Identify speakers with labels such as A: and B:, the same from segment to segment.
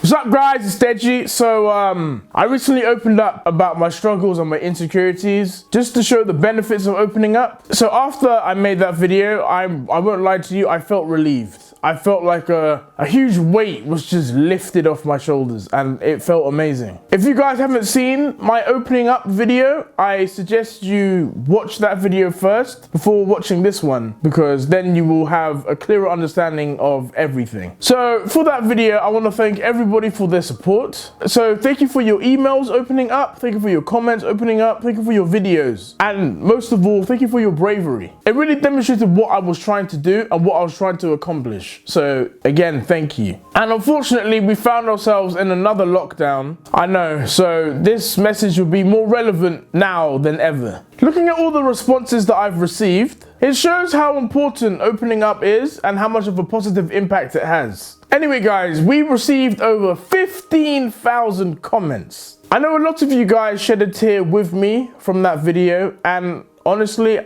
A: What's up guys, it's Reggie. So I recently opened up about my struggles and my insecurities just to show the benefits of opening up. So after I made that video, I won't lie to you, I felt relieved. I felt like a huge weight was just lifted off my shoulders and it felt amazing. If you guys haven't seen my opening up video, I suggest you watch that video first before watching this one, because then you will have a clearer understanding of everything. So for that video, I want to thank everybody for their support. So thank you for your emails opening up, thank you for your comments opening up, thank you for your videos, and most of all, thank you for your bravery. It really demonstrated what I was trying to do and what I was trying to accomplish. So again, thank you. And unfortunately, we found ourselves in another lockdown. I know, so this message will be more relevant now than ever. Looking at all the responses that I've received, it shows how important opening up is and how much of a positive impact it has. Anyway guys, we received over 15,000 comments. I know a lot of you guys shed a tear with me from that video, and honestly,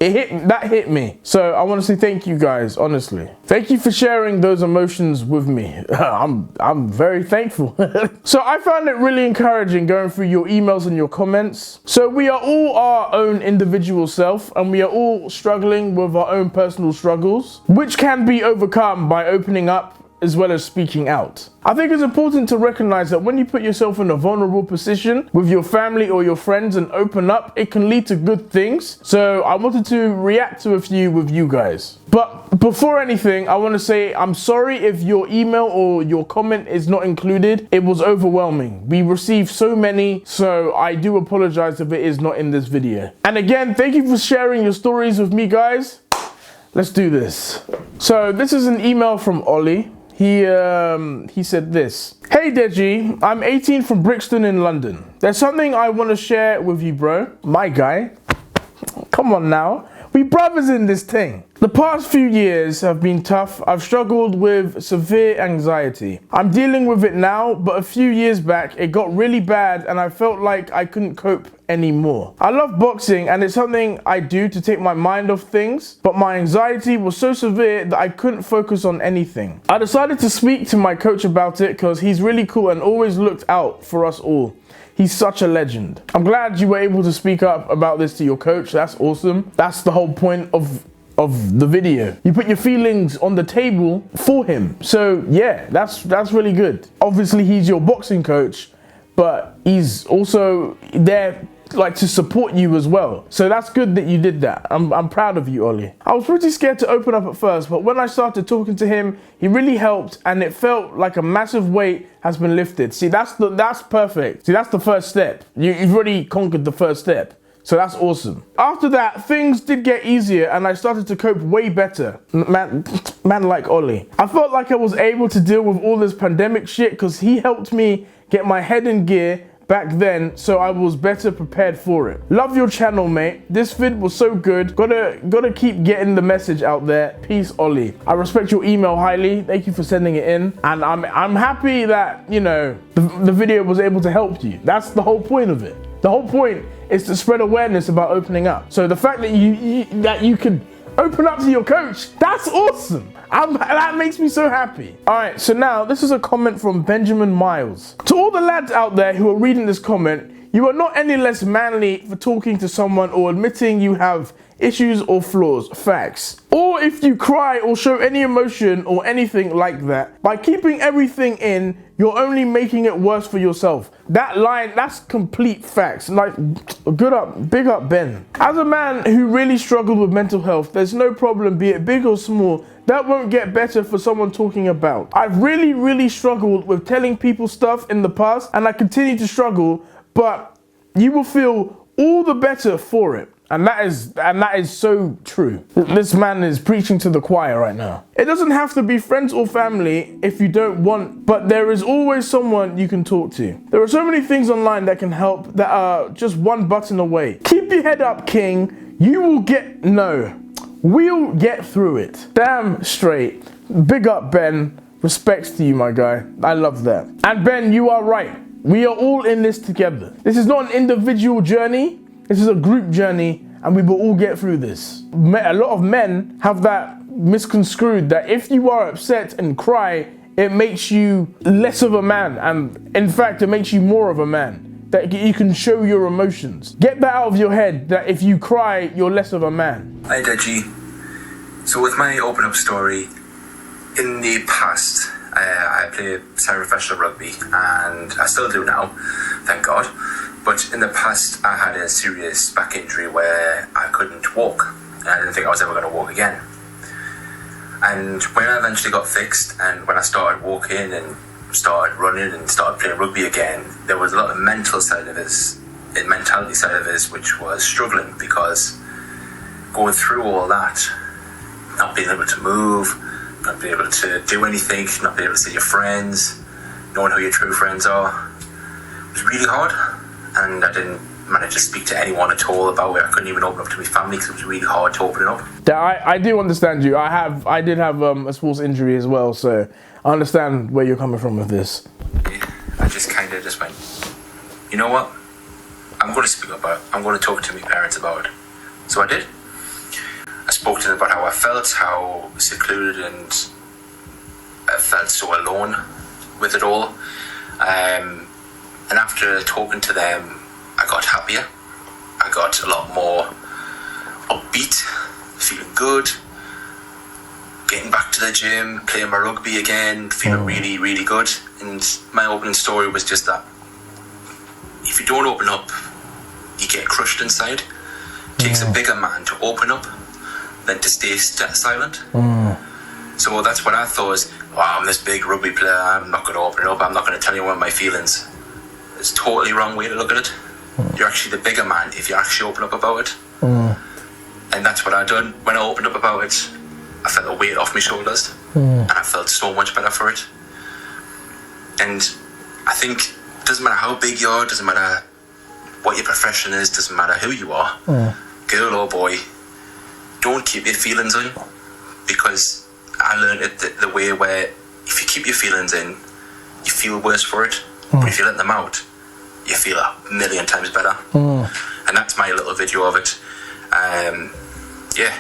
A: that hit me. So I want to say thank you guys, honestly. Thank you for sharing those emotions with me. I'm very thankful. So I found it really encouraging going through your emails and your comments. So we are all our own individual self, and we are all struggling with our own personal struggles, which can be overcome by opening up as well as speaking out. I think it's important to recognize that when you put yourself in a vulnerable position with your family or your friends and open up, it can lead to good things. So I wanted to react to a few with you guys. But before anything, I want to say I'm sorry if your email or your comment is not included. It was overwhelming. We received so many, so I do apologize if it is not in this video. And again, thank you for sharing your stories with me, guys. Let's do this. So this is an email from Ollie. He said this. Hey Deji, I'm 18 from Brixton in London. There's something I want to share with you, bro. My guy. Come on now. We brothers in this thing. The past few years have been tough. I've struggled with severe anxiety. I'm dealing with it now, but a few years back, it got really bad and I felt like I couldn't cope anymore. I love boxing and it's something I do to take my mind off things, but my anxiety was so severe that I couldn't focus on anything. I decided to speak to my coach about it because he's really cool and always looked out for us all. He's such a legend. I'm glad you were able to speak up about this to your coach. That's awesome. That's the whole point of the video. You put your feelings on the table for him. So yeah, that's really good. Obviously he's your boxing coach, but he's also there like to support you as well. So that's good that you did that. I'm proud of you, Ollie. I was pretty scared to open up at first, but when I started talking to him, he really helped and it felt like a massive weight has been lifted. See, that's perfect. See, that's the first step. You've already conquered the first step. So that's awesome. After that, things did get easier and I started to cope way better. Man like Ollie. I felt like I was able to deal with all this pandemic shit because he helped me get my head in gear back then, so I was better prepared for it. Love your channel, mate. This vid was so good. Gotta keep getting the message out there. Peace, Ollie. I respect your email highly. Thank you for sending it in. And I'm happy that, you know, the video was able to help you. That's the whole point of it. The whole point is to spread awareness about opening up. So the fact that you could open up to your coach, that's awesome. That makes me so happy. All right, so now this is a comment from Benjamin Miles. To all the lads out there who are reading this comment, you are not any less manly for talking to someone or admitting you have issues or flaws, facts. Or if you cry or show any emotion or anything like that, by keeping everything in, you're only making it worse for yourself. That line, that's complete facts. Like, big up Ben. As a man who really struggled with mental health, there's no problem, be it big or small, that won't get better for someone talking about. I've really struggled with telling people stuff in the past, and I continue to struggle, but you will feel all the better for it. And that is so true. This man is preaching to the choir right now. It doesn't have to be friends or family if you don't want, but there is always someone you can talk to. There are so many things online that can help that are just one button away. Keep your head up, King. We'll get through it. Damn straight. Big up, Ben. Respects to you, my guy. I love that. And Ben, you are right. We are all in this together. This is not an individual journey. This is a group journey, and we will all get through this. A lot of men have that misconstrued that if you are upset and cry, it makes you less of a man, and in fact, it makes you more of a man. That you can show your emotions. Get that out of your head, that if you cry, you're less of a man.
B: Hi, Reggie. So with my open up story, in the past, I played semi-professional rugby, and I still do now, thank God. But in the past, I had a serious back injury where I couldn't walk, and I didn't think I was ever going to walk again. And when I eventually got fixed, and when I started walking and started running and started playing rugby again, there was a lot of mentality side of this, which was struggling, because going through all that, not being able to move, not being able to do anything, not being able to see your friends, knowing who your true friends are, it was really hard. And I didn't manage to speak to anyone at all about it. I couldn't even open up to my family because it was really hard to open it up.
A: I do understand you. I did have a sports injury as well, so I understand where you're coming from with this.
B: Yeah, I just kind of just went, you know what? I'm going to speak about it. I'm going to talk to my parents about it. So I did. I spoke to them about how I felt, how secluded, and I felt so alone with it all. And after talking to them, I got happier. I got a lot more upbeat, feeling good, getting back to the gym, playing my rugby again, feeling really, really good. And my opening story was just that if you don't open up, you get crushed inside. It takes a bigger man to open up than to stay silent. So that's what I thought was, wow, I'm this big rugby player, I'm not going to open up, I'm not going to tell anyone my feelings. It's a totally wrong way to look at it. You're actually the bigger man if you actually open up about it. And that's what I done. When I opened up about it, I felt a weight off my shoulders, and I felt so much better for it. And I think it doesn't matter how big you are, doesn't matter what your profession is, doesn't matter who you are, girl or boy, don't keep your feelings in, because I learned it the way where if you keep your feelings in, you feel worse for it. But if you let them out, you feel a million times better. And that's my little video of it. Yeah,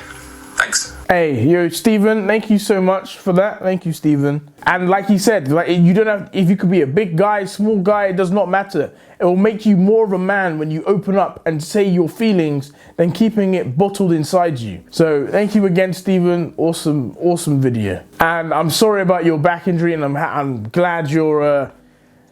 B: thanks.
A: Hey, yo, Stephen, thank you so much for that. Thank you, Stephen. And like he said, like, you don't have, if you could be a big guy, small guy, it does not matter. It will make you more of a man when you open up and say your feelings than keeping it bottled inside you. So thank you again, Stephen. Awesome video. And I'm sorry about your back injury, and I'm glad you're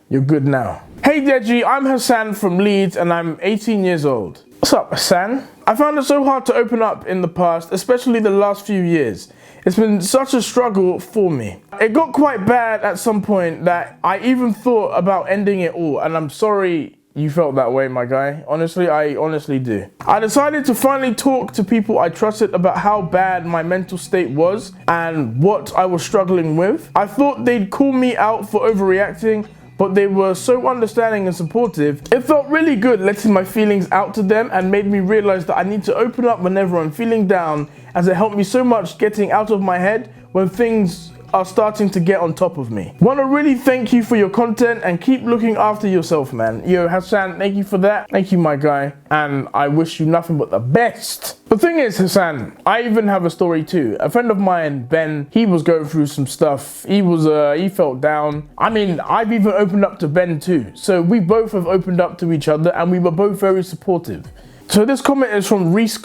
A: good now. Hey Reggie, I'm Hassan from Leeds, and I'm 18 years old. What's up, Hassan? I found it so hard to open up in the past, especially the last few years. It's been such a struggle for me. It got quite bad at some point that I even thought about ending it all, and I'm sorry you felt that way, my guy. Honestly, I honestly do. I decided to finally talk to people I trusted about how bad my mental state was and what I was struggling with. I thought they'd call me out for overreacting, but they were so understanding and supportive. It felt really good letting my feelings out to them, and made me realize that I need to open up whenever I'm feeling down, as it helped me so much getting out of my head when things are starting to get on top of me. Want to really thank you for your content, and keep looking after yourself, man. Yo, Hassan, thank you for that. Thank you, my guy. And I wish you nothing but the best. The thing is, Hassan, I even have a story too. A friend of mine, Ben, he was going through some stuff. He felt down. I mean, I've even opened up to Ben too. So we both have opened up to each other, and we were both very supportive. So this comment is from Reese.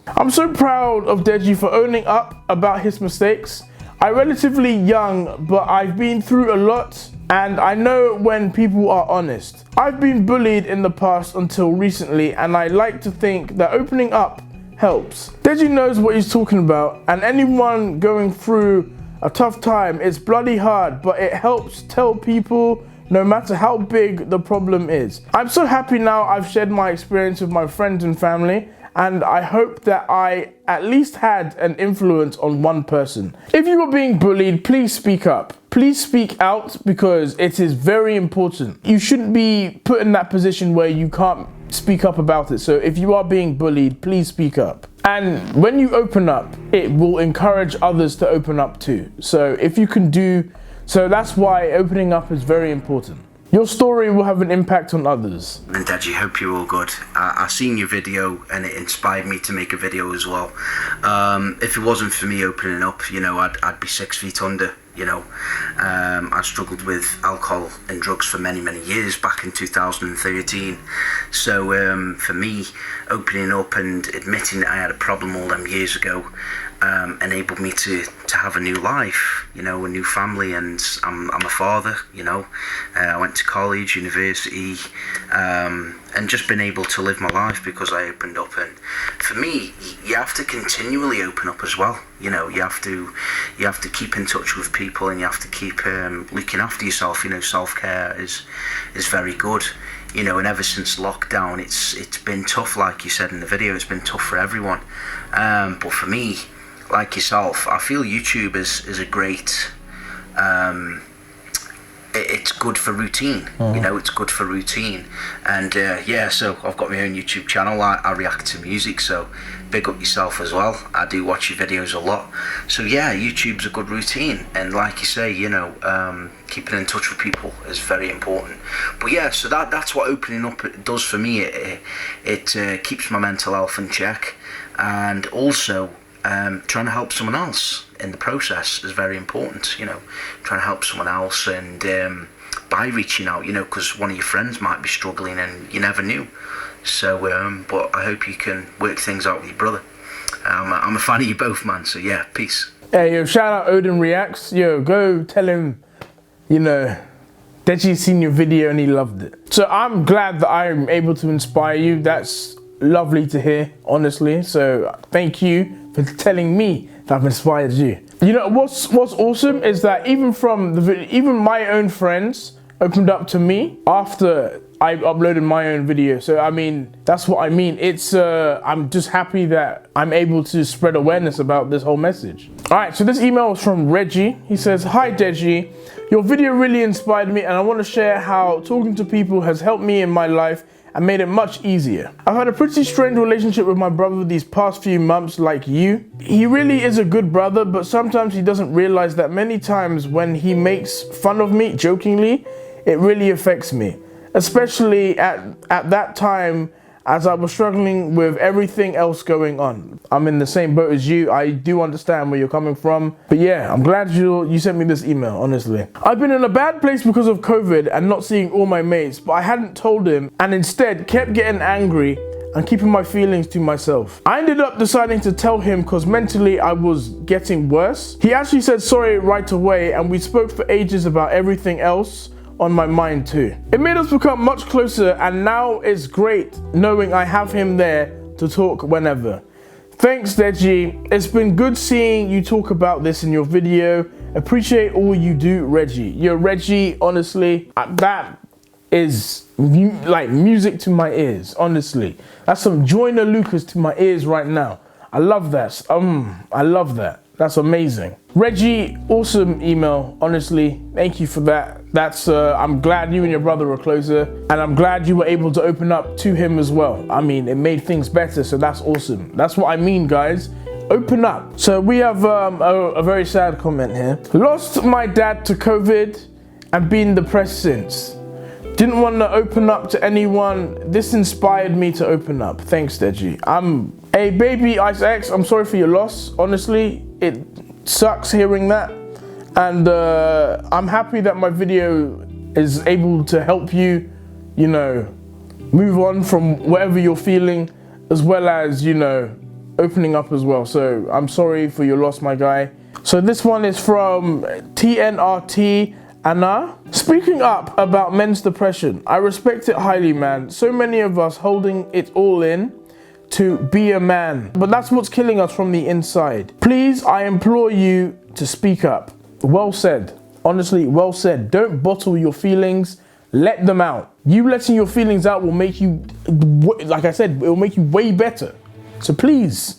A: I'm so proud of Deji for owning up about his mistakes. I'm relatively young, but I've been through a lot, and I know when people are honest. I've been bullied in the past until recently, and I like to think that opening up helps. Deji knows what he's talking about, and anyone going through a tough time, it's bloody hard, but it helps tell people no matter how big the problem is. I'm so happy now I've shared my experience with my friends and family, and I hope that I at least had an influence on one person. If you are being bullied, please speak up. Please speak out, because it is very important. You shouldn't be put in that position where you can't speak up about it. So if you are being bullied, please speak up. And when you open up, it will encourage others to open up too. So if you can do, so that's why opening up is very important. Your story will have an impact on others.
C: And Deji, hope you're all good. I seen your video and it inspired me to make a video as well. If it wasn't for me opening up, you know, I'd be 6 feet under. you know. I struggled with alcohol and drugs for many, many years back in 2013. So for me, opening up and admitting that I had a problem all them years ago enabled me to have a new life, you know, a new family, and I'm a father, you know. I went to college, university, and just been able to live my life because I opened up. And for me, you have to continually open up as well. You know, you have to keep in touch with people, and you have to keep looking after yourself. You know, self-care is very good. You know, and ever since lockdown, it's been tough, like you said in the video. It's been tough for everyone. But for me, like yourself, I feel YouTube is a great. It's good for routine, you know, it's good for routine. And yeah, so I've got my own YouTube channel. I react to music, so big up yourself as well. I do watch your videos a lot. So yeah, YouTube's a good routine, and like you say, you know, keeping in touch with people is very important. But yeah, so that's what opening up does for me. It keeps my mental health in check, and also trying to help someone else in the process is very important, you know, trying to help someone else, and by reaching out, you know, because one of your friends might be struggling and you never knew. So but I hope you can work things out with your brother. I'm a fan of you both, man, so yeah, peace.
A: Hey, yo, shout out Odin Reacts. Yo, go tell him, you know, that you've seen your video and he loved it. So I'm glad that I'm able to inspire you. That's lovely to hear, honestly. So thank you for telling me that I've inspired you. You know, what's awesome is that even from the video, even my own friends opened up to me after I uploaded my own video. So I mean, that's what I mean. It's I'm just happy that I'm able to spread awareness about this whole message. All right, so this email was from Reggie. He says, "Hi Deji, your video really inspired me, and I want to share how talking to people has helped me in my life and made it much easier. I've had a pretty strained relationship with my brother these past few months, like you. He really is a good brother, but sometimes he doesn't realize that many times when he makes fun of me jokingly, it really affects me. Especially at that time as I was struggling with everything else going on. I'm in the same boat as you. I do understand where you're coming from. But yeah, I'm glad you sent me this email, honestly. I've been in a bad place because of COVID and not seeing all my mates, but I hadn't told him and instead kept getting angry and keeping my feelings to myself. I ended up deciding to tell him because mentally I was getting worse. He actually said sorry right away, and we spoke for ages about everything else on my mind too. It made us become much closer, and now it's great knowing I have him there to talk whenever. Thanks Deji, it's been good seeing you talk about this in your video. Appreciate all you do, Reggie." Yo, Reggie, honestly, that is like music to my ears, honestly. That's some Joyner Lucas to my ears right now. I love that. I love that. That's amazing. Reggie, awesome email, honestly. Thank you for that. That's I'm glad you and your brother were closer, and I'm glad you were able to open up to him as well. I mean, it made things better, so that's awesome. That's what I mean, guys. Open up. So we have a very sad comment here. "Lost my dad to COVID and been depressed since. Didn't want to open up to anyone. This inspired me to open up. Thanks, Deji." Hey, baby Ice X, I'm sorry for your loss. Honestly, it sucks hearing that. And I'm happy that my video is able to help you, you know, move on from whatever you're feeling, as well as, you know, opening up as well. So I'm sorry for your loss, my guy. So this one is from TNRT Anna. "Speaking up about men's depression, I respect it highly, man. So many of us holding it all in to be a man, but that's what's killing us from the inside. Please, I implore you to speak up." Well said. Honestly, well said. Don't bottle your feelings. Let them out. You letting your feelings out will make you, like I said, it will make you way better. So please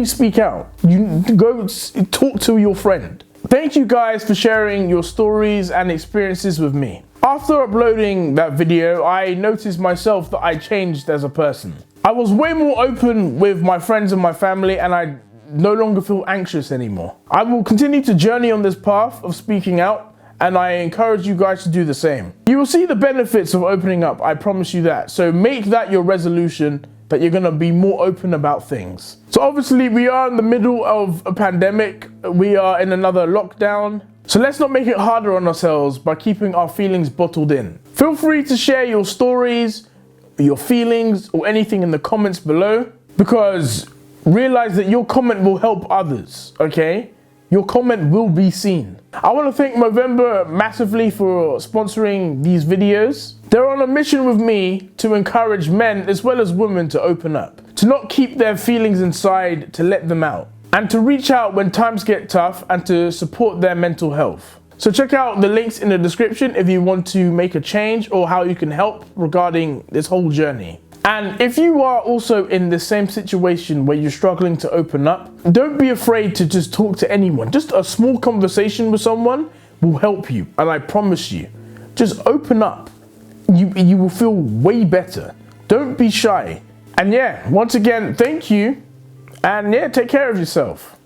A: speak out. You go talk to your friend. Thank you guys for sharing your stories and experiences with me. After uploading that video, I noticed myself that I changed as a person. I was way more open with my friends and my family, and I no longer feel anxious anymore. I will continue to journey on this path of speaking out, and I encourage you guys to do the same. You will see the benefits of opening up, I promise you that. So make that your resolution, that you're gonna be more open about things. So obviously we are in the middle of a pandemic. We are in another lockdown. So let's not make it harder on ourselves by keeping our feelings bottled in. Feel free to share your stories, your feelings, or anything in the comments below, because realize that your comment will help others, okay? Your comment will be seen. I want to thank Movember massively for sponsoring these videos. They're on a mission with me to encourage men as well as women to open up, to not keep their feelings inside, to let them out, and to reach out when times get tough and to support their mental health. So check out the links in the description if you want to make a change or how you can help regarding this whole journey. And if you are also in the same situation where you're struggling to open up, don't be afraid to just talk to anyone. Just a small conversation with someone will help you. And I promise you, just open up. You will feel way better. Don't be shy. And yeah, once again, thank you. And yeah, take care of yourself.